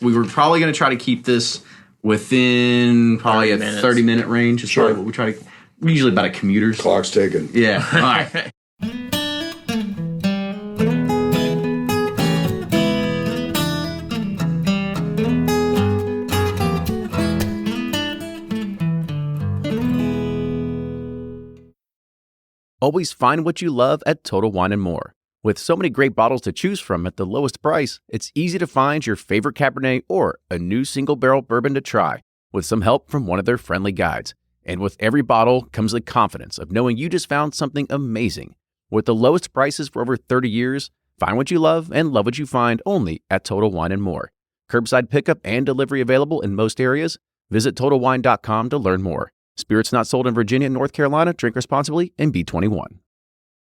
We were probably going to try to keep this within probably a 30-minute range. It's probably what we try to. We're usually about a commuter's. Clock's ticking. Yeah. All right. Always find what you love at Total Wine & More. With so many great bottles to choose from at the lowest price, it's easy to find your favorite Cabernet or a new single-barrel bourbon to try with some help from one of their friendly guides. And with every bottle comes the confidence of knowing you just found something amazing. With the lowest prices for over 30 years, find what you love and love what you find only at Total Wine & More. Curbside pickup and delivery available in most areas. Visit TotalWine.com to learn more. Spirits not sold in Virginia and North Carolina. Drink responsibly and be 21.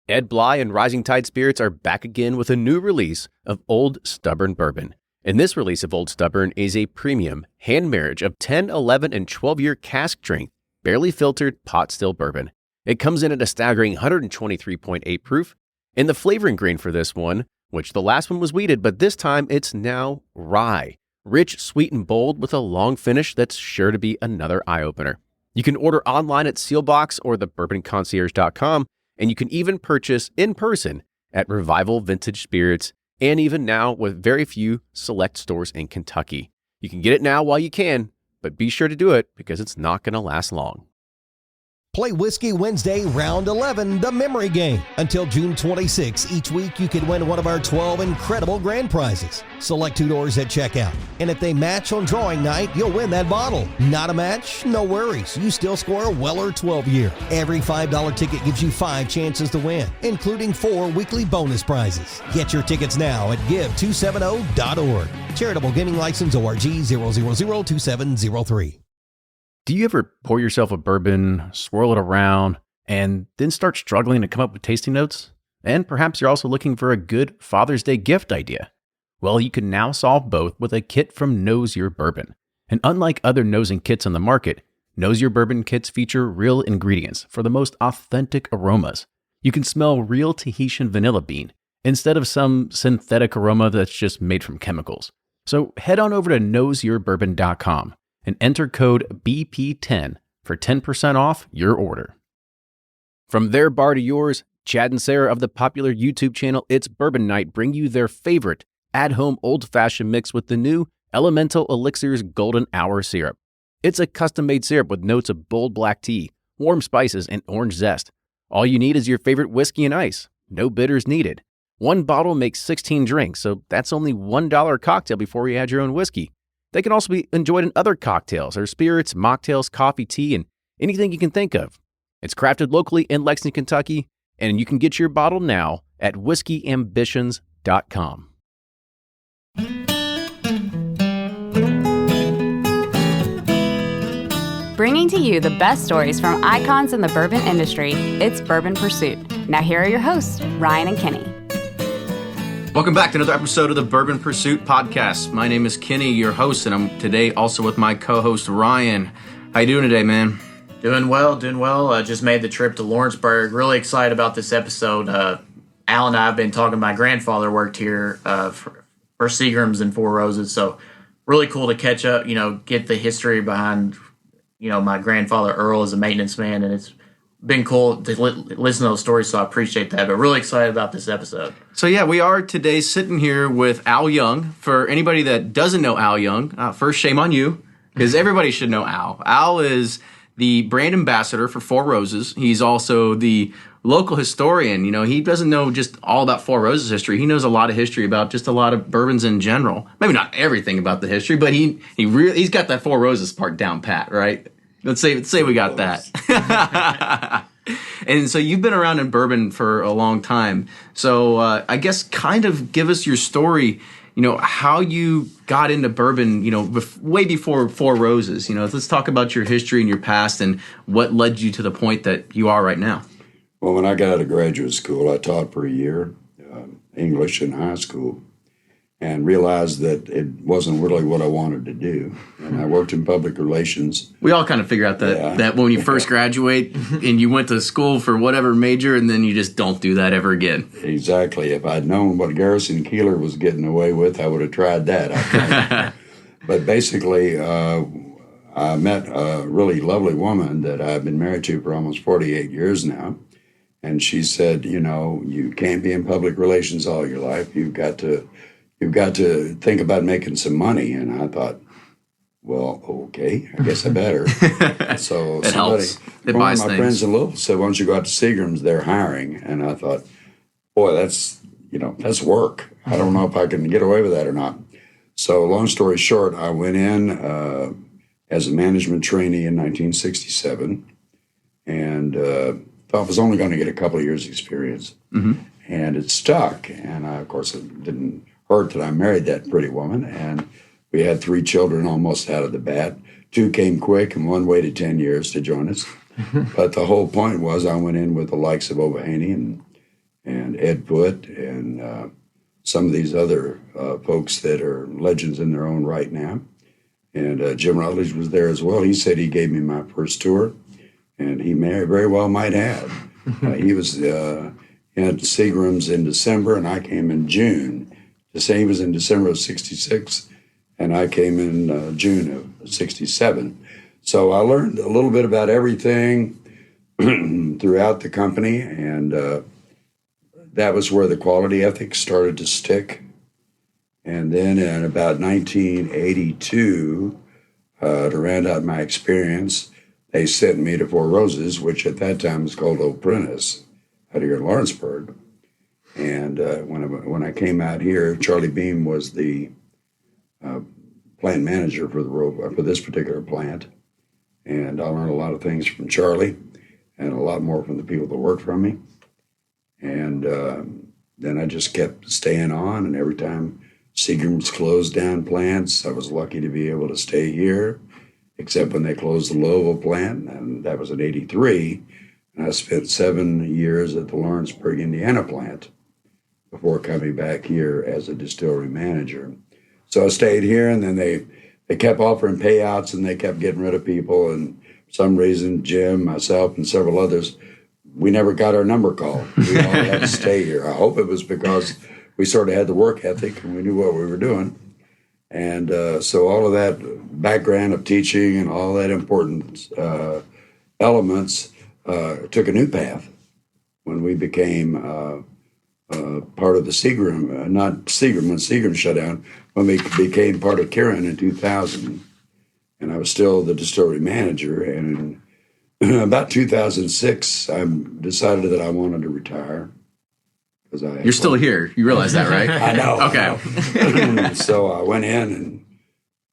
Ed Bly and Rising Tide Spirits are back again with a new release of Old Stubborn Bourbon. And this release of Old Stubborn is a premium hand marriage of 10, 11, and 12-year cask strength, barely filtered pot still bourbon. It comes in at a staggering 123.8 proof. And the flavoring grain for this one, which the last one was wheated, but this time it's now rye. Rich, sweet, and bold with a long finish that's sure to be another eye-opener. You can order online at Sealbox or thebourbonconcierge.com. And you can even purchase in person at Revival Vintage Spirits, and even now with very few select stores in Kentucky. You can get it now while you can, but be sure to do it because it's not going to last long. Play Whiskey Wednesday, Round 11, the memory game. Until June 26, each week you can win one of our 12 incredible grand prizes. Select $2 at checkout. And if they match on drawing night, you'll win that bottle. Not a match? No worries. You still score a Weller 12-year. Every $5 ticket gives you 5 chances to win, including 4 weekly bonus prizes. Get your tickets now at give270.org. Charitable Gaming License ORG 0002703. Do you ever pour yourself a bourbon, swirl it around, and then start struggling to come up with tasting notes? And perhaps you're also looking for a good Father's Day gift idea. Well, you can now solve both with a kit from Knows Your Bourbon. And unlike other nosing kits on the market, Knows Your Bourbon kits feature real ingredients for the most authentic aromas. You can smell real Tahitian vanilla bean instead of some synthetic aroma that's just made from chemicals. So head on over to knowsyourbourbon.com. and enter code BP10 for 10% off your order. From their bar to yours, Chad and Sarah of the popular YouTube channel It's Bourbon Night bring you their favorite at-home old-fashioned mix with the new Elemental Elixir's Golden Hour Syrup. It's a custom-made syrup with notes of bold black tea, warm spices, and orange zest. All you need is your favorite whiskey and ice. No bitters needed. One bottle makes 16 drinks, so that's only $1 a cocktail before you add your own whiskey. They can also be enjoyed in other cocktails or spirits, mocktails, coffee, tea, and anything you can think of. It's crafted locally in Lexington, Kentucky, and you can get your bottle now at whiskeyambitions.com. Bringing to you the best stories from icons in the bourbon industry, it's Bourbon Pursuit. Now here are your hosts, Ryan and Kenny. Welcome back to another episode of the Bourbon Pursuit podcast. My name is Kenny, your host, and I'm today also with my co-host Ryan. How you doing today, man? Doing well. Just made the trip to Lawrenceburg. Really excited about this episode. Al and I have been talking. My grandfather worked here for Seagrams and Four Roses, so really cool to catch up. Get the history behind. My grandfather Earl is a maintenance man, and it's been cool to listen to those stories, so I appreciate that. But really excited about this episode. So yeah, we are today sitting here with Al Young. For anybody that doesn't know Al Young, first shame on you, because everybody should know Al. Al is the brand ambassador for Four Roses. He's also the local historian. He doesn't know just all about Four Roses history. He knows a lot of history about just a lot of bourbons in general. Maybe not everything about the history, but he's got that Four Roses part down pat, right? Let's say we got that. And so you've been around in bourbon for a long time. So I guess kind of give us your story, how you got into bourbon, way before Four Roses. Let's talk about your history and your past and what led you to the point that you are right now. Well, when I got out of graduate school, I taught for a year, English in high school, and realized that it wasn't really what I wanted to do. And I worked in public relations. We all kind of figure out that when you first graduate and you went to school for whatever major and then you just don't do that ever again. Exactly. If I'd known what Garrison Keillor was getting away with, I would have tried that. But basically, I met a really lovely woman that I've been married to for almost 48 years now. And she said, you can't be in public relations all your life. You've got to think about making some money. And I thought, well, okay, I guess I better. So It helps. It one buys of my things. friends in Louisville said, why don't you go out to Seagram's? They're hiring. And I thought, boy, that's work. I don't know if I can get away with that or not. So long story short, I went in as a management trainee in 1967 and thought I was only going to get a couple of years experience. And it stuck. And of course, it didn't hurt that I married that pretty woman. And we had 3 children almost out of the bat. 2 came quick and 1 waited 10 years to join us. But the whole point was I went in with the likes of Ova Haney and Ed Foote and some of these other folks that are legends in their own right now. And Jim Rutledge was there as well. He said he gave me my first tour, and he very well might have. He was at Seagram's in December, and I came in June. To say he was in December of 66, and I came in June of 67. So I learned a little bit about everything throughout the company, and that was where the quality ethics started to stick. And then in about 1982, to round out my experience, they sent me to Four Roses, which at that time was called Old Prentice, out here in Lawrenceburg. And when I came out here, Charlie Beam was the plant manager for this particular plant. And I learned a lot of things from Charlie and a lot more from the people that worked for me. And then I just kept staying on, and every time Seagram's closed down plants, I was lucky to be able to stay here, except when they closed the Louisville plant, and that was in '83. And I spent 7 years at the Lawrenceburg, Indiana plant before coming back here as a distillery manager. So I stayed here, and then they kept offering payouts, and they kept getting rid of people. And for some reason, Jim, myself, and several others, we never got our number called. We all had to stay here. I hope it was because we sort of had the work ethic and we knew what we were doing. And so all of that background of teaching and all that important elements took a new path when we became part of the Seagram, not Seagram, when Seagram shut down, when we became part of Kirin in 2000. And I was still the distillery manager. And in about 2006, I decided that I wanted to retire. You're still here. You realize that, right? I know. Okay. I know. So I went in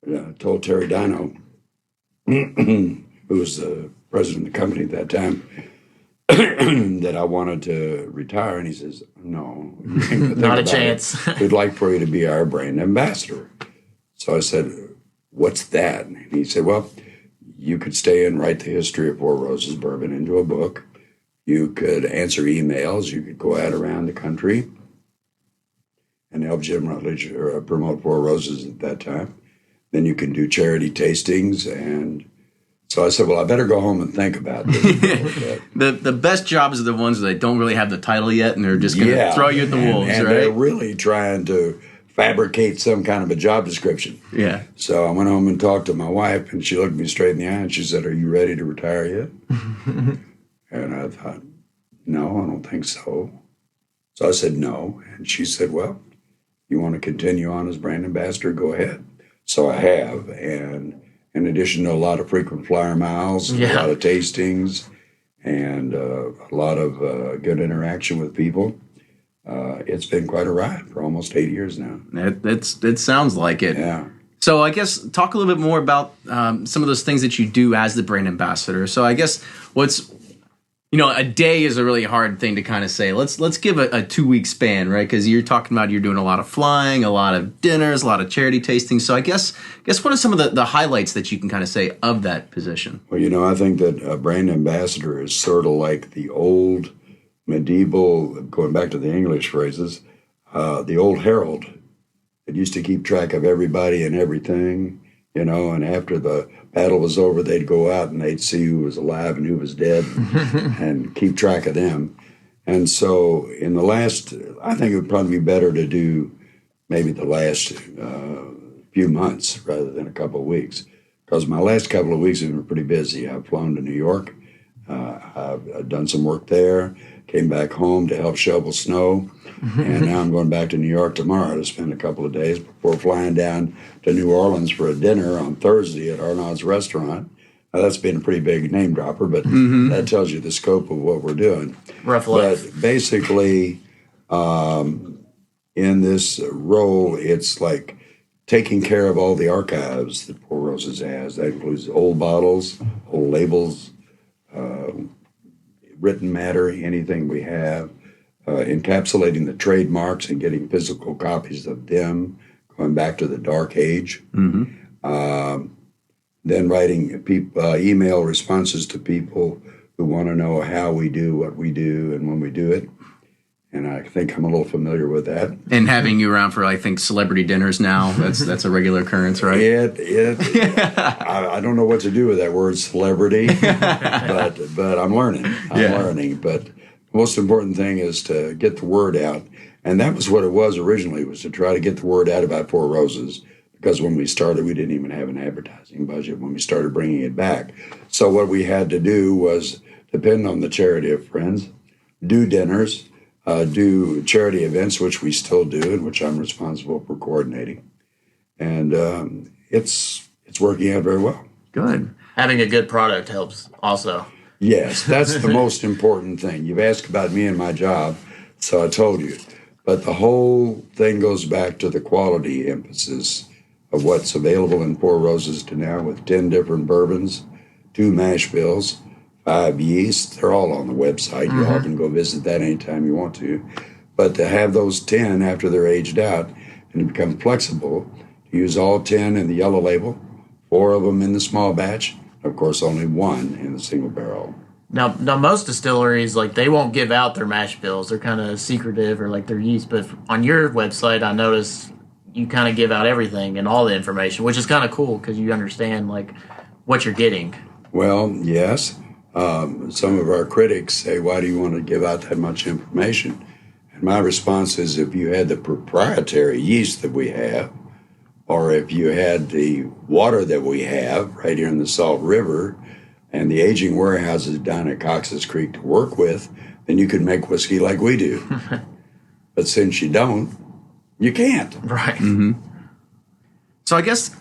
and told Terry Dino, who was the president of the company at that time, that I wanted to retire. And he says, no. Not a chance. We'd like for you to be our brand ambassador. So I said, what's that? And he said, well, you could stay and write the history of Four Roses Bourbon into a book. You could answer emails. You could go out around the country and help Jim Rutledge promote Four Roses at that time. Then you can do charity tastings. And so I said, well, I better go home and think about this. The best jobs are the ones that don't really have the title yet, and they're just going to throw you at the wolves, and right? They're really trying to fabricate some kind of a job description. Yeah. So I went home and talked to my wife, and she looked me straight in the eye, and she said, are you ready to retire yet? And I thought, no, I don't think so. So I said, no. And she said, well, you want to continue on as brand ambassador? Go ahead. So I have. And in addition to a lot of frequent flyer miles, a lot of tastings, and a lot of good interaction with people, it's been quite a ride for almost 8 years now. It sounds like it. Yeah. So I guess talk a little bit more about some of those things that you do as the brand ambassador. So I guess a day is a really hard thing to kind of say. Let's give a 2-week span, right? Because you're talking about you're doing a lot of flying, a lot of dinners, a lot of charity tastings. So I guess what are some of the highlights that you can kind of say of that position? Well, I think that a brand ambassador is sort of like the old medieval, going back to the English phrases, the old herald that used to keep track of everybody and everything, and after the battle was over, they'd go out and they'd see who was alive and who was dead and keep track of them. And so I think it would probably be better to do maybe the last few months rather than a couple of weeks. Because my last couple of weeks have been pretty busy. I've flown to New York. I've done some work there, came back home to help shovel snow, and now I'm going back to New York tomorrow to spend a couple of days before flying down to New Orleans for a dinner on Thursday at Arnaud's Restaurant. Now, that's been a pretty big name dropper, but that tells you the scope of what we're doing. Rough life. But basically, in this role, it's like taking care of all the archives that Four Roses has. That includes old bottles, old labels, written matter, anything we have, encapsulating the trademarks and getting physical copies of them, going back to the dark age. Then writing email responses to people who want to know how we do what we do and when we do it. And I think I'm a little familiar with that. And having you around for, I think, celebrity dinners now, that's a regular occurrence, right? I don't know what to do with that word celebrity, but I'm learning. I'm learning. But the most important thing is to get the word out. And that was what it was originally, was to try to get the word out about Four Roses. Because when we started, we didn't even have an advertising budget when we started bringing it back. So what we had to do was depend on the charity of friends, do dinners, do charity events, which we still do, and which I'm responsible for coordinating. And it's working out very well. Good. Having a good product helps also. Yes, that's the most important thing. You've asked about me and my job, so I told you. But the whole thing goes back to the quality emphasis of what's available in Four Roses to now, with 10 different bourbons, 2 mash bills, 5 yeasts. They're all on the website. You all can go visit that anytime you want to. But to have those 10 after they're aged out and to become flexible, to use all 10 in the yellow label, 4 of them in the small batch, of course only 1 in the single barrel. Now most distilleries, like, they won't give out their mash bills. They're kind of secretive, or like their yeast. But on your website, I noticed you kind of give out everything and all the information, which is kind of cool because you understand, like, what you're getting. Well, yes. Some of our critics say, why do you want to give out that much information? And my response is, if you had the proprietary yeast that we have, or if you had the water that we have right here in the Salt River and the aging warehouses down at Cox's Creek to work with, then you could make whiskey like we do. But since you don't, you can't. Right. So I guess,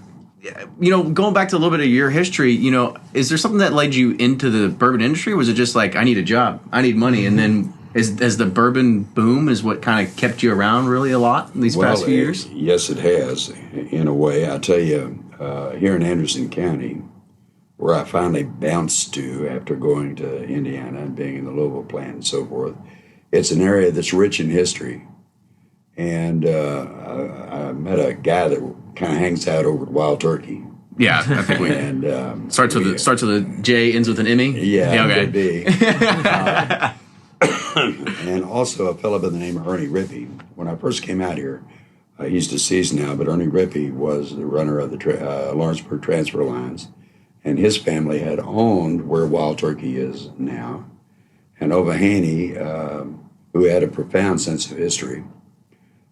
going back to a little bit of your history, is there something that led you into the bourbon industry? Was it just like, I need a job, I need money, and then as the bourbon boom is what kind of kept you around really a lot in these past few years? Yes, it has, in a way. I tell you, here in Anderson County, where I finally bounced to after going to Indiana and being in the Louisville plant and so forth, it's an area that's rich in history. And I met a guy that kind of hangs out over at Wild Turkey. Yeah, I think we And starts with a J, ends with an Emmy. Yeah, okay. could be. And also a fellow by the name of Ernie Rippey. When I first came out here, he's deceased now, but Ernie Rippey was the runner of the Lawrenceburg transfer lines, and his family had owned where Wild Turkey is now. And Ova Haney, who had a profound sense of history,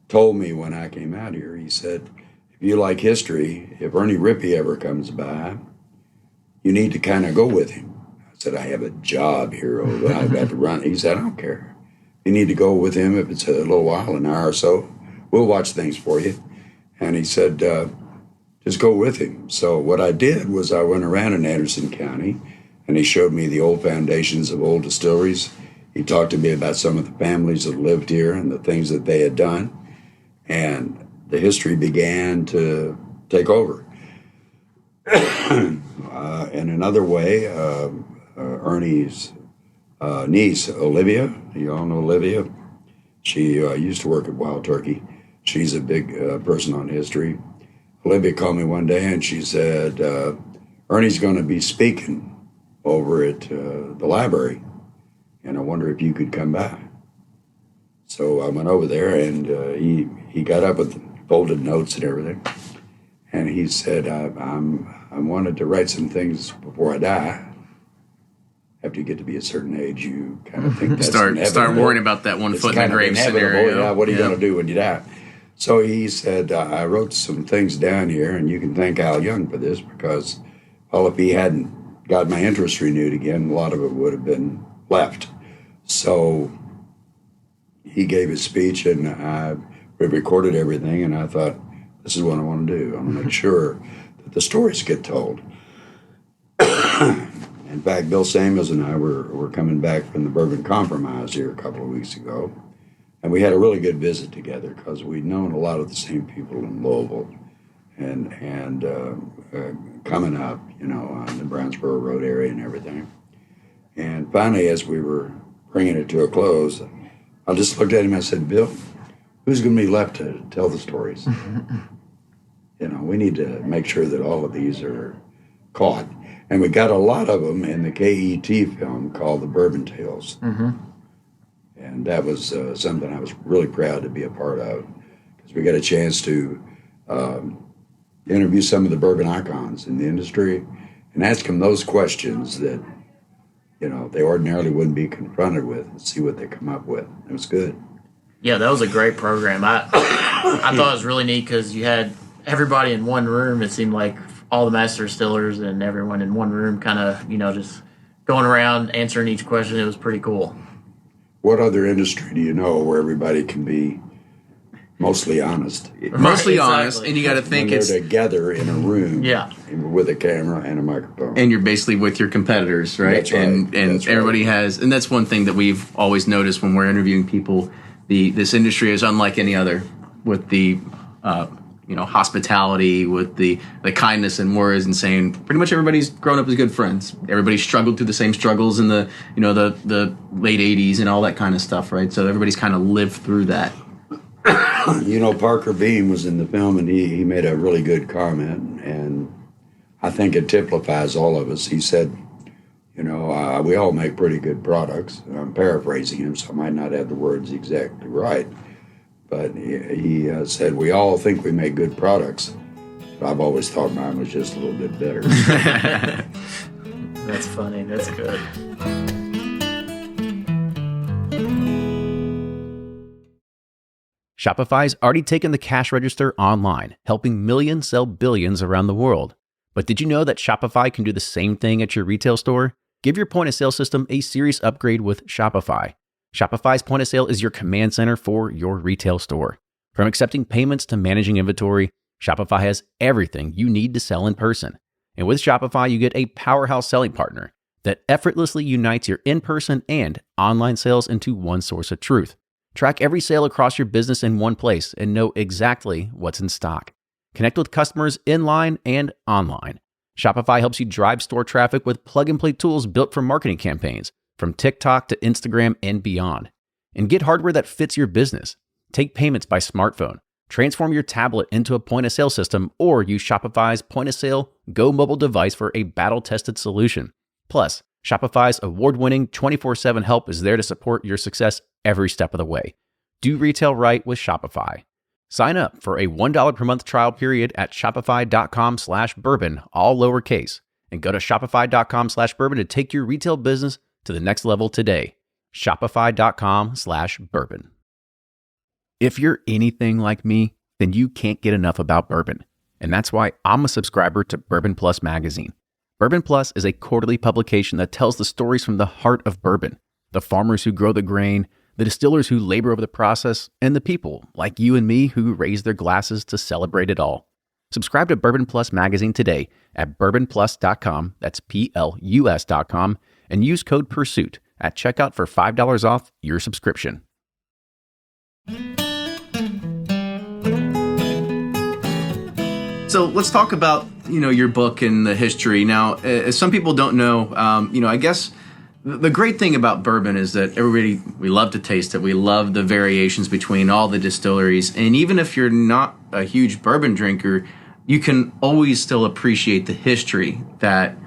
told me when I came out here, he said, if you like history, if Ernie Rippey ever comes by, you need to kind of go with him. I said, I have a job here, I've got to run. He said, I don't care. You need to go with him if it's a little while, an hour or so. We'll watch things for you. And he said, just go with him. So what I did was I went around in Anderson County, and he showed me the old foundations of old distilleries. He talked to me about some of the families that lived here and the things that they had done. And the history began to take over. In another way, Ernie's niece, Olivia, you all know Olivia? She used to work at Wild Turkey. She's a big person on history. Olivia called me one day and she said, Ernie's going to be speaking over at the library, and I wonder if you could come by. So I went over there, and he got up with folded notes and everything, and he said, I wanted to write some things before I die. After you get to be a certain age, you kind of think that's start inevitable. worrying about that one It's foot in the kind of grave inevitable. scenario. Yeah, what are you going to do when you die? So he said, I wrote some things down here, and you can thank Al Young for this because, well, if he hadn't got my interest renewed again, a lot of it would have been left. So he gave his speech, and we recorded everything, and I thought, this is what I want to do. I want to make sure that the stories get told. In fact, Bill Samuels and I were coming back from the Bourbon Compromise here a couple of weeks ago, and we had a really good visit together because we'd known a lot of the same people in Louisville and coming up, on the Brownsboro Road area and everything. And finally, as we were bringing it to a close, I just looked at him and I said, Bill, who's going to be left to tell the stories? We need to make sure that all of these are caught. And we got a lot of them in the KET film called The Bourbon Tales. Mm-hmm. And that was something I was really proud to be a part of because we got a chance to interview some of the bourbon icons in the industry and ask them those questions that, they ordinarily wouldn't be confronted with and see what they come up with. It was good. Yeah, that was a great program. I thought it was really neat because you had everybody in one room. It seemed like all the master distillers and everyone in one room kind of, just going around answering each question. It was pretty cool. What other industry do you know where everybody can be mostly honest? Mostly Right, honest, exactly. and you got to think When it's they're together in a room Yeah. with a camera and a microphone. and you're basically with your competitors, right? That's right. And That's right. everybody has, and that's one thing that we've always noticed when we're interviewing people. This industry is unlike any other, with the hospitality, with the kindness and words, and saying pretty much everybody's grown up as good friends. Everybody struggled through the same struggles in the the late '80s and all that kind of stuff, right? So everybody's kind of lived through that. Parker Beam was in the film, and he made a really good comment, and I think it typifies all of us. He said, we all make pretty good products. I'm paraphrasing him, so I might not have the words exactly right. But he said, we all think we make good products. But I've always thought mine was just a little bit better. That's funny. That's good. Shopify's already taken the cash register online, helping millions sell billions around the world. But did you know that Shopify can do the same thing at your retail store? Give your point of sale system a serious upgrade with Shopify. Shopify's point of sale is your command center for your retail store. From accepting payments to managing inventory, Shopify has everything you need to sell in person. And with Shopify, you get a powerhouse selling partner that effortlessly unites your in-person and online sales into one source of truth. Track every sale across your business in one place and know exactly what's in stock. Connect with customers in-line and online. Shopify helps you drive store traffic with plug-and-play tools built for marketing campaigns, from TikTok to Instagram and beyond. And get hardware that fits your business. Take payments by smartphone. Transform your tablet into a point-of-sale system, or use Shopify's point-of-sale Go mobile device for a battle-tested solution. Plus, Shopify's award-winning 24/7 help is there to support your success every step of the way. Do retail right with Shopify. Sign up for a $1 per month trial period at shopify.com/bourbon, all lowercase, and go to shopify.com/bourbon to take your retail business to the next level today. Shopify.com/bourbon. If you're anything like me, then you can't get enough about bourbon. And that's why I'm a subscriber to Bourbon Plus magazine. Bourbon Plus is a quarterly publication that tells the stories from the heart of bourbon, the farmers who grow the grain, the distillers who labor over the process, and the people like you and me who raise their glasses to celebrate it all. Subscribe to Bourbon Plus magazine today at bourbonplus.com, that's PLUS.com, and use code PURSUIT at checkout for $5 off your subscription. So let's talk about your book and the history. Now, as some people don't know, I guess the great thing about bourbon is that we love to taste it. We love the variations between all the distilleries, and even if you're not a huge bourbon drinker, you can always still appreciate the history that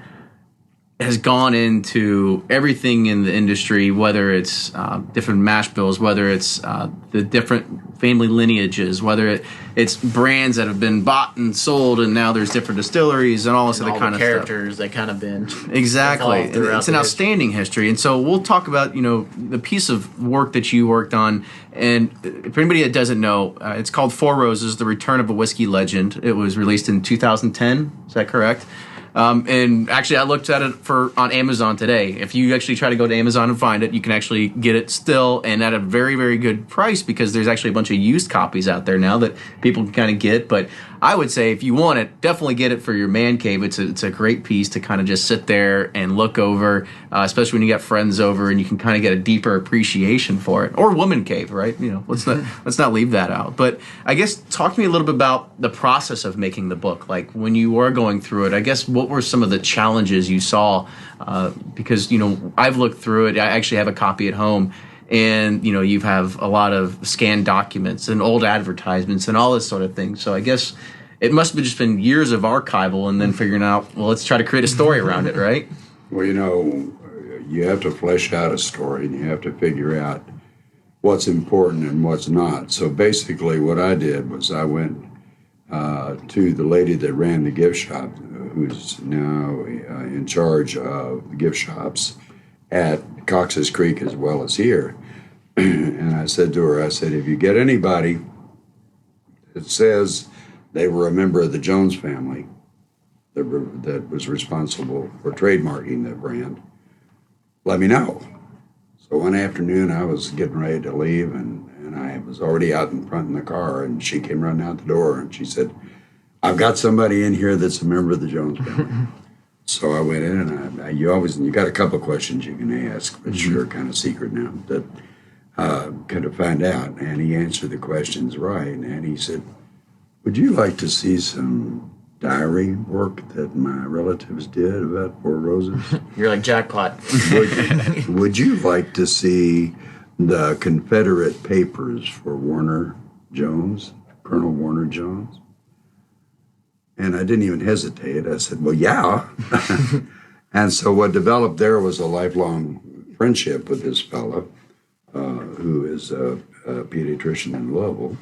has gone into everything in the industry, whether it's different mash bills, whether it's the different family lineages, whether it's brands that have been bought and sold, and now there's different distilleries and all this And other all kind the of characters that kind of been exactly. involved throughout It's an the outstanding history, and so we'll talk about the piece of work that you worked on. And for anybody that doesn't know, it's called Four Roses: The Return of a Whiskey Legend. It was released in 2010. Is that correct? And actually, I looked at it on Amazon today. If you actually try to go to Amazon and find it, you can actually get it still and at a very, very good price, because there's actually a bunch of used copies out there now that people can kind of get. But I would say if you want it, definitely get it for your man cave. It's a great piece to kind of just sit there and look over, especially when you got friends over, and you can kind of get a deeper appreciation for it. Or woman cave, right? Let's not leave that out. But I guess talk to me a little bit about the process of making the book. Like when you were going through it, I guess what were some of the challenges you saw? Because I've looked through it. I actually have a copy at home. And you have a lot of scanned documents and old advertisements and all this sort of thing. So I guess it must have just been years of archival and then figuring out, well, let's try to create a story around it, right? Well, you have to flesh out a story, and you have to figure out what's important and what's not. So basically what I did was I went to the lady that ran the gift shop, who's now in charge of the gift shops at Cox's Creek as well as here. And I said to her, if you get anybody that says they were a member of the Jones family that was responsible for trademarking the brand, let me know. So one afternoon I was getting ready to leave, and I was already out in front in the car, and she came running out the door, and she said, I've got somebody in here that's a member of the Jones family. So I went in, and you got a couple questions you can ask, but you're kind of secret now, that kind of find out. And he answered the questions right, and he said, would you like to see some diary work that my relatives did about Four Roses? You're like jackpot. Would you like to see the Confederate papers for Warner Jones, Colonel Warner Jones? And I didn't even hesitate. I said, well, yeah. And so what developed there was a lifelong friendship with this fellow, who is a pediatrician in Louisville.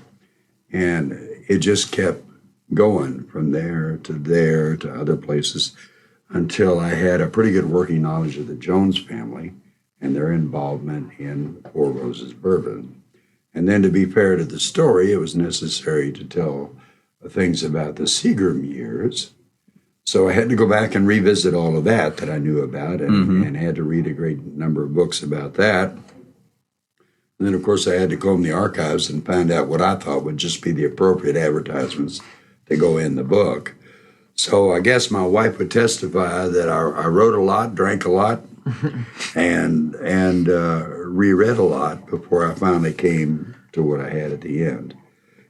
And it just kept going from there to other places until I had a pretty good working knowledge of the Jones family and their involvement in Four Roses bourbon. And then, to be fair to the story, it was necessary to tell things about the Seagram years. So I had to go back and revisit all of that I knew about, and had to read a great number of books about that. And then, of course, I had to comb the archives and find out what I thought would just be the appropriate advertisements to go in the book. So I guess my wife would testify that I wrote a lot, drank a lot, and reread a lot before I finally came to what I had at the end.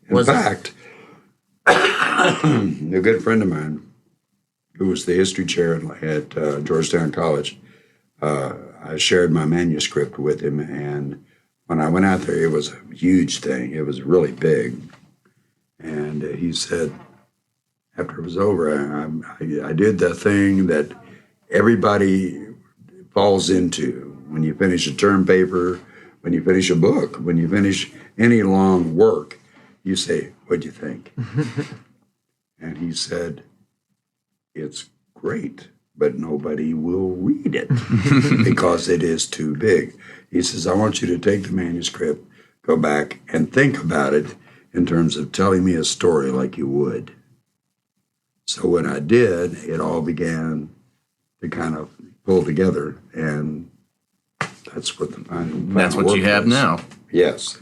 In fact, a good friend of mine, who was the history chair at Georgetown College, I shared my manuscript with him, and when I went out there, it was a huge thing. It was really big. And he said, after it was over, I did the thing that everybody falls into when you finish a term paper, when you finish a book, when you finish any long work. You say, what'd you think? And he said, it's great, but nobody will read it because it is too big. He says, I want you to take the manuscript, go back and think about it in terms of telling me a story like you would. So when I did, it all began to kind of pull together, and that's what the final That's what you have now. Yes.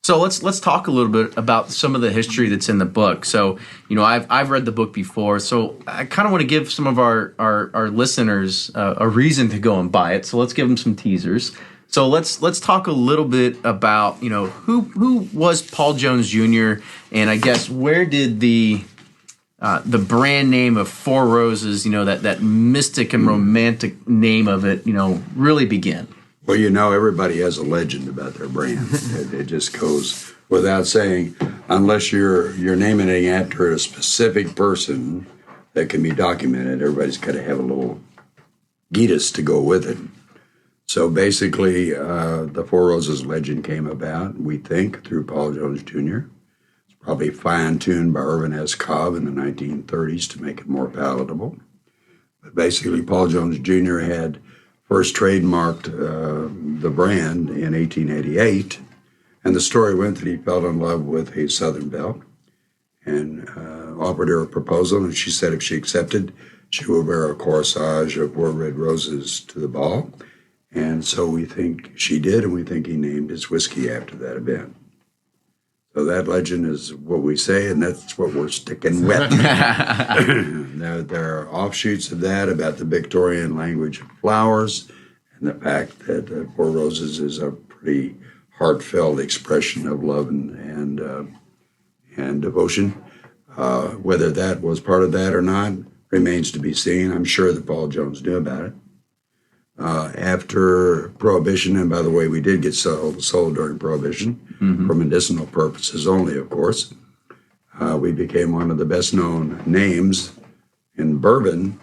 So let's talk a little bit about some of the history that's in the book. So, I've read the book before, so I kind of want to give some of our listeners a reason to go and buy it. So let's give them some teasers. So let's talk a little bit about, who was Paul Jones Jr., and I guess where did the brand name of Four Roses, that mystic and romantic name of it, really begin? Well, everybody has a legend about their brand. It just goes without saying, unless you're naming it after a specific person that can be documented. Everybody's got to have a little Gitas to go with it. So basically, the Four Roses legend came about, we think, through Paul Jones Jr. It's probably fine-tuned by Irvin S. Cobb in the 1930s to make it more palatable. But basically, Paul Jones Jr. had first trademarked the brand in 1888, and the story went that he fell in love with a Southern Belle and offered her a proposal, and she said if she accepted, she would wear a corsage of four red roses to the ball. And so we think she did, and we think he named his whiskey after that event. So that legend is what we say, and that's what we're sticking with. Now, there are offshoots of that about the Victorian language of flowers and the fact that Four Roses is a pretty heartfelt expression of love and devotion. Whether that was part of that or not remains to be seen. I'm sure that Paul Jones knew about it. After Prohibition, and by the way, we did get sold during Prohibition for medicinal purposes only, of course. We became one of the best known names in bourbon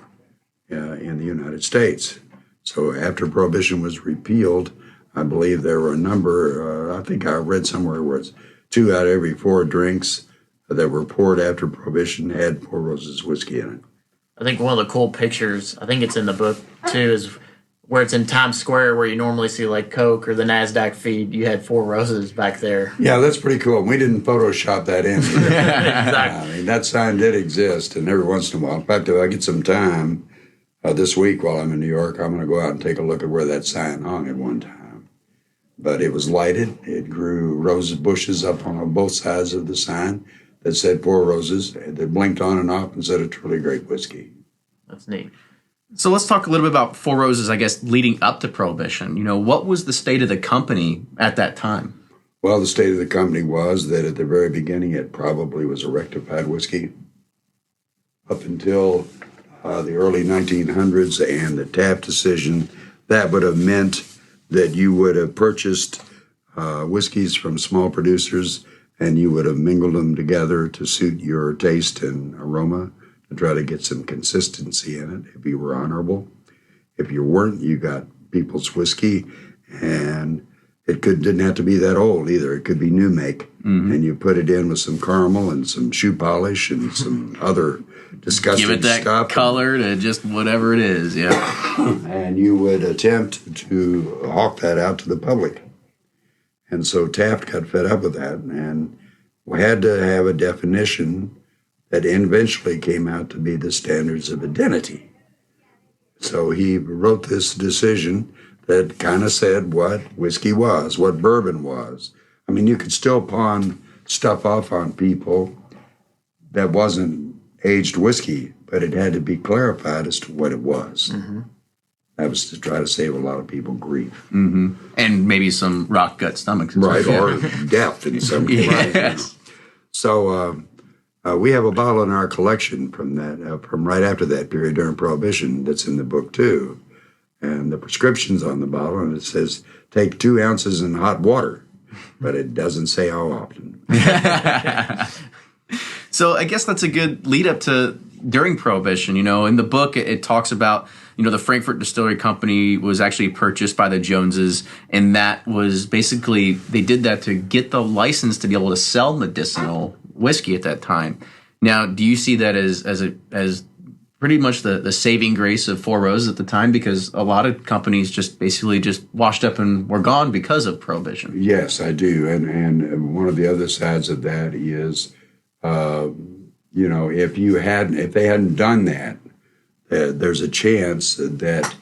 in the United States. So after Prohibition was repealed, I believe there were a number, I think I read somewhere where it's 2 out of every 4 drinks that were poured after Prohibition had Four Roses whiskey in it. I think one of the cool pictures, I think it's in the book too, is where it's in Times Square where you normally see like Coke or the NASDAQ feed. You had Four Roses back there. Yeah, that's pretty cool. We didn't Photoshop that in. Exactly. I mean, that sign did exist, and every once in a while, in fact, if I get some time this week while I'm in New York, I'm going to go out and take a look at where that sign hung at one time. But it was lighted. It grew rose bushes up on both sides of the sign that said Four Roses, that blinked on and off and said a truly great whiskey. That's neat. So let's talk a little bit about Four Roses, I guess, leading up to Prohibition. You know, what was the state of the company at that time? Well, the state of the company was that at the very beginning, it probably was a rectified whiskey. Up until the early 1900s and the Taft decision, that would have meant that you would have purchased whiskeys from small producers and you would have mingled them together to suit your taste and aroma, to try to get some consistency in it if you were honorable. If you weren't, you got people's whiskey, and it didn't have to be that old either. It could be new make, and you put it in with some caramel and some shoe polish and some other disgusting Give it that stuff. color to just whatever it is, yeah. And you would attempt to hawk that out to the public. And so Taft got fed up with that and had to have a definition that eventually came out to be the standards of identity. So he wrote this decision that kind of said what whiskey was, what bourbon was. I mean, you could still pawn stuff off on people that wasn't aged whiskey, but it had to be clarified as to what it was. That was to try to save a lot of people grief. And maybe some rock gut stomachs. Right, or death in some cases. Yes. So we have a bottle in our collection from that, from right after that period during Prohibition that's in the book too. And the prescription's on the bottle, and it says, take 2 ounces in hot water, but it doesn't say how often. So I guess that's a good lead up to during Prohibition. You know, in the book, it talks about, you know, the Frankfurt Distillery Company was actually purchased by the Joneses, and that was basically, they did that to get the license to be able to sell medicinal whiskey at that time. Now, do you see that as pretty much the saving grace of Four Roses at the time? Because a lot of companies just basically just washed up and were gone because of Prohibition. Yes, I do. And one of the other sides of that is, you know, if they hadn't done that, there's a chance that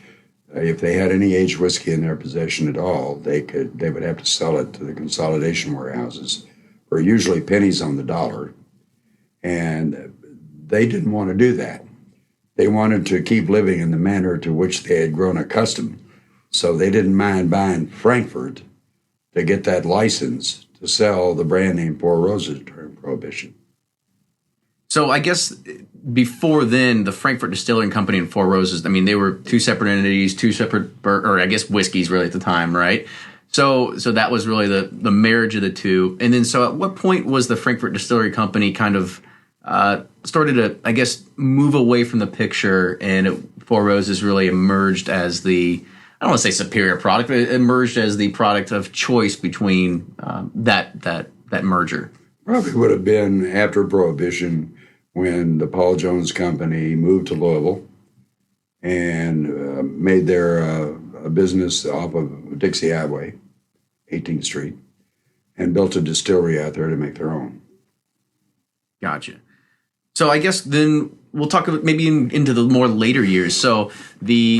if they had any aged whiskey in their possession at all, they would have to sell it to the consolidation warehouses for usually pennies on the dollar. And they didn't want to do that. They wanted to keep living in the manner to which they had grown accustomed. So they didn't mind buying Frankfurt to get that license to sell the brand name Four Roses during Prohibition. So I guess before then, the Frankfurt Distilling Company and Four Roses, I mean, they were 2 separate entities, 2 separate, or I guess whiskeys really at the time, right? So that was really the marriage of the two. And then so at what point was the Frankfurt Distillery Company kind of started to, I guess, move away from the picture, and Four Roses really emerged as I don't want to say superior product, but it emerged as the product of choice between that merger. Probably would have been after Prohibition when the Paul Jones Company moved to Louisville and made their a business off of Dixie Highway, 18th Street, and built a distillery out there to make their own. Gotcha. So I guess then we'll talk about maybe into the more later years. So the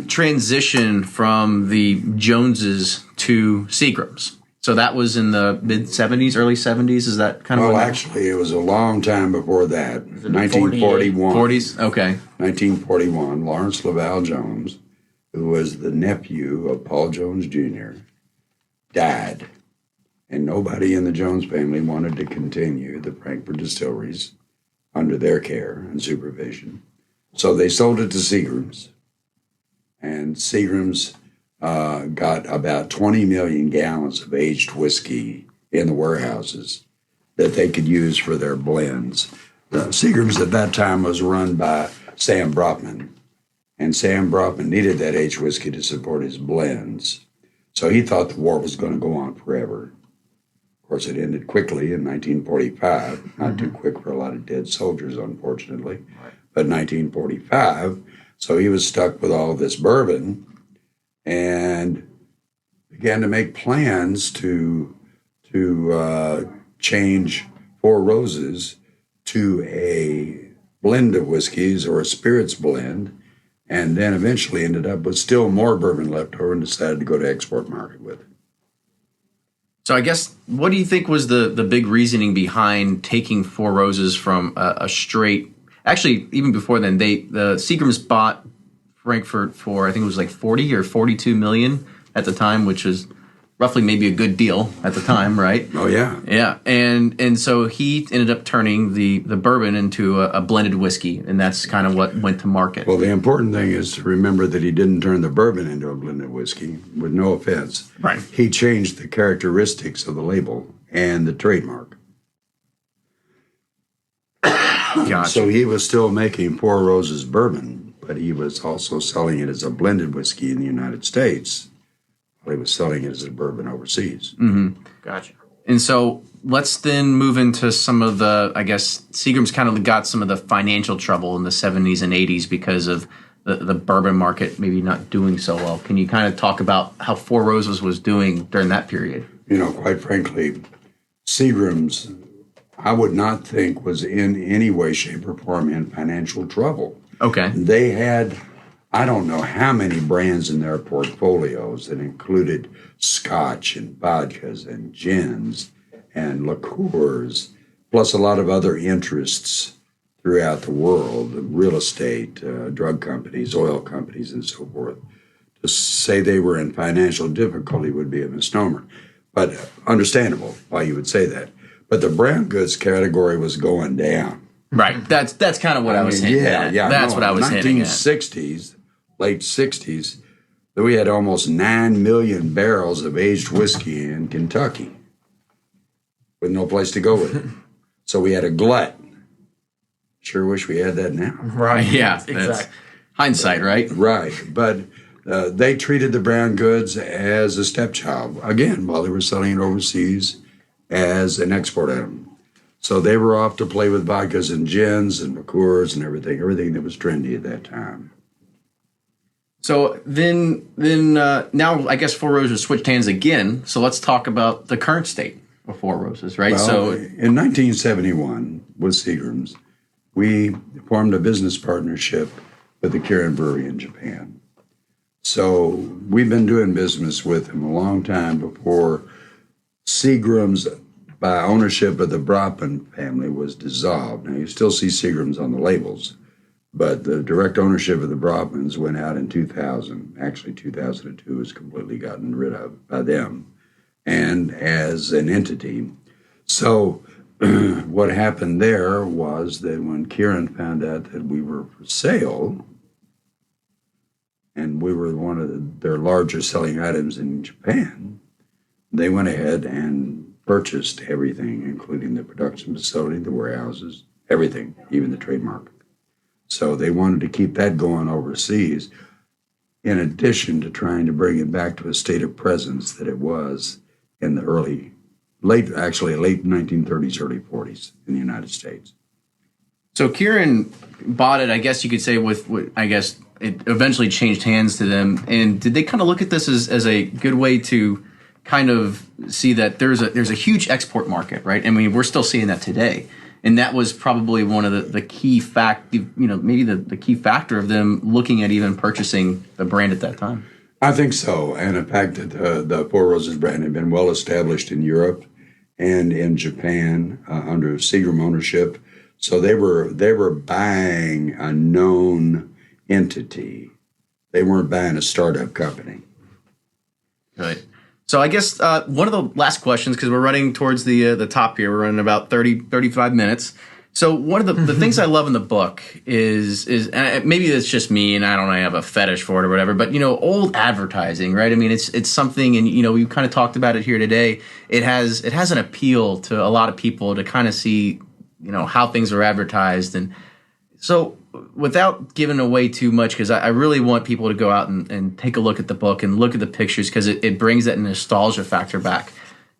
transition from the Joneses to Seagrams. So that was in the mid 70s, early 70s. Is that kind of Well, actually, it was a long time before that. 1941. 40s? Okay. 1941, Lawrence Laval Jones, who was the nephew of Paul Jones Jr., died. And nobody in the Jones family wanted to continue the Frankfurt distilleries under their care and supervision. So they sold it to Seagrams. And Seagrams got about 20 million gallons of aged whiskey in the warehouses that they could use for their blends. Seagrams at that time was run by Sam Brotman. And Sam Brotman needed that aged whiskey to support his blends. So he thought the war was going to go on forever. Of course, it ended quickly in 1945. Not too quick for a lot of dead soldiers, unfortunately. But 1945, so he was stuck with all this bourbon and began to make plans to change Four Roses to a blend of whiskeys or a spirits blend, and then eventually ended up with still more bourbon left over and decided to go to export market with it. So I guess, what do you think was the big reasoning behind taking Four Roses from a straight? Actually, even before then, the Seagrams bought Frankfurt for, I think it was like 40 or 42 million at the time, which is roughly maybe a good deal at the time, right? Oh yeah, yeah. And so he ended up turning the bourbon into a blended whiskey, and that's kind of what went to market. Well, the important thing is to remember that he didn't turn the bourbon into a blended whiskey, with no offense. Right. He changed the characteristics of the label and the trademark. Gotcha. So he was still making Four Roses bourbon, but he was also selling it as a blended whiskey in the United States. He was selling it as a bourbon overseas. Mm-hmm. Gotcha. And so let's then move into some of the, I guess, Seagrams kind of got some of the financial trouble in the 70s and 80s because of the bourbon market maybe not doing so well. Can you kind of talk about how Four Roses was doing during that period? You know, quite frankly, Seagrams, I would not think was in any way, shape, or form in financial trouble. Okay. They had, I don't know how many brands in their portfolios that included scotch and vodkas and gins and liqueurs, plus a lot of other interests throughout the world, real estate, drug companies, oil companies, and so forth. To say they were in financial difficulty would be a misnomer, but understandable why you would say that. But the brown goods category was going down. Right. That's kind of what I was hinting at. Yeah. That's what I was hinting at. 1960s, late 60s, we had almost 9 million barrels of aged whiskey in Kentucky with no place to go with it. So we had a glut. Sure wish we had that now. Right. Yeah. Exactly. Hindsight, right? Right. But they treated the brown goods as a stepchild, again, while they were selling it overseas as an export item. So they were off to play with vodkas and gins and liqueurs and everything that was trendy at that time. So then now I guess Four Roses switched hands again. So let's talk about the current state of Four Roses, right? Well, so in 1971 with Seagrams, we formed a business partnership with the Kirin Brewery in Japan. So we've been doing business with them a long time before Seagrams, by ownership of the Bourbon family, was dissolved. Now, you still see Seagrams on the labels, but the direct ownership of the Bourbons went out in 2000. Actually, 2002 was completely gotten rid of by them and as an entity. So what happened there was that when Kirin found out that we were for sale, and we were one of their largest selling items in Japan, they went ahead and purchased everything, including the production facility, the warehouses, everything, even the trademark. So they wanted to keep that going overseas, in addition to trying to bring it back to a state of presence that it was in the late 1930s, early 40s in the United States. So Kieran bought it, I guess you could say, I guess it eventually changed hands to them. And did they kind of look at this as a good way to kind of see that there's a huge export market, right? I mean, we're still seeing that today. And that was probably one of the key maybe the key factor of them looking at even purchasing the brand at that time. I think so. And the fact that the Four Roses brand had been well established in Europe and in Japan under Seagram ownership. So they were buying a known entity. They weren't buying a startup company. Good. So I guess one of the last questions, because we're running towards the top here, we're running about 35 minutes. So one of the things I love in the book is and maybe it's just me and I don't know, I have a fetish for it or whatever, but old advertising, right? I mean, it's something, and we kind of talked about it here today. It has an appeal to a lot of people to kind of see how things are advertised. And so without giving away too much, because I really want people to go out and take a look at the book and look at the pictures, because it brings that nostalgia factor back.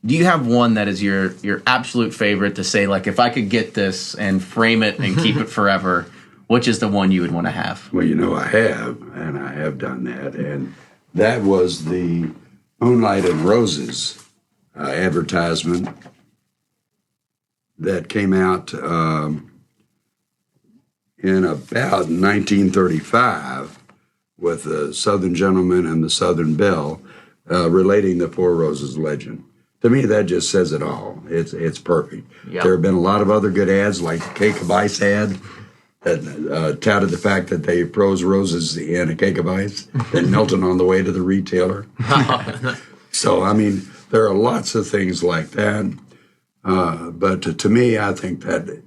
Do you have one that is your absolute favorite to say, like, if I could get this and frame it and keep it forever, which is the one you would want to have? Well, I have done that. And that was the Moonlight and Roses advertisement that came out in about 1935 with the Southern Gentleman and the Southern Belle, relating the Four Roses legend. To me, that just says it all. It's perfect. Yep. There have been a lot of other good ads, like the Cake of Ice ad, that touted the fact that they froze roses in a cake of ice and melted on the way to the retailer. So, I mean, there are lots of things like that. But to me, I think that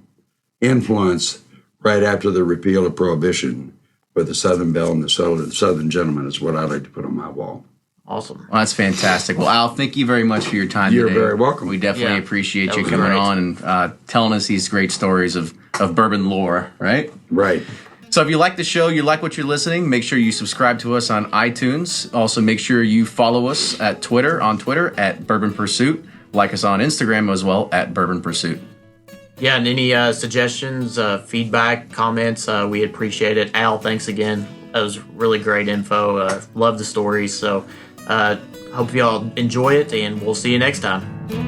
influence right after the repeal of prohibition with the Southern Belle and the Southern Gentleman is what I like to put on my wall. Awesome. Well, that's fantastic. Well, Al, thank you very much for your time You're today. very welcome. We definitely appreciate you coming great. on and telling us these great stories of bourbon lore, right? Right. So if you like the show, you like what you're listening, make sure you subscribe to us on iTunes. Also, make sure you follow us on Twitter at Bourbon Pursuit. Like us on Instagram as well at Bourbon Pursuit. Yeah, and any suggestions, feedback, comments, we appreciate it. Al, thanks again. That was really great info. Love the stories. So hope you all enjoy it, and we'll see you next time.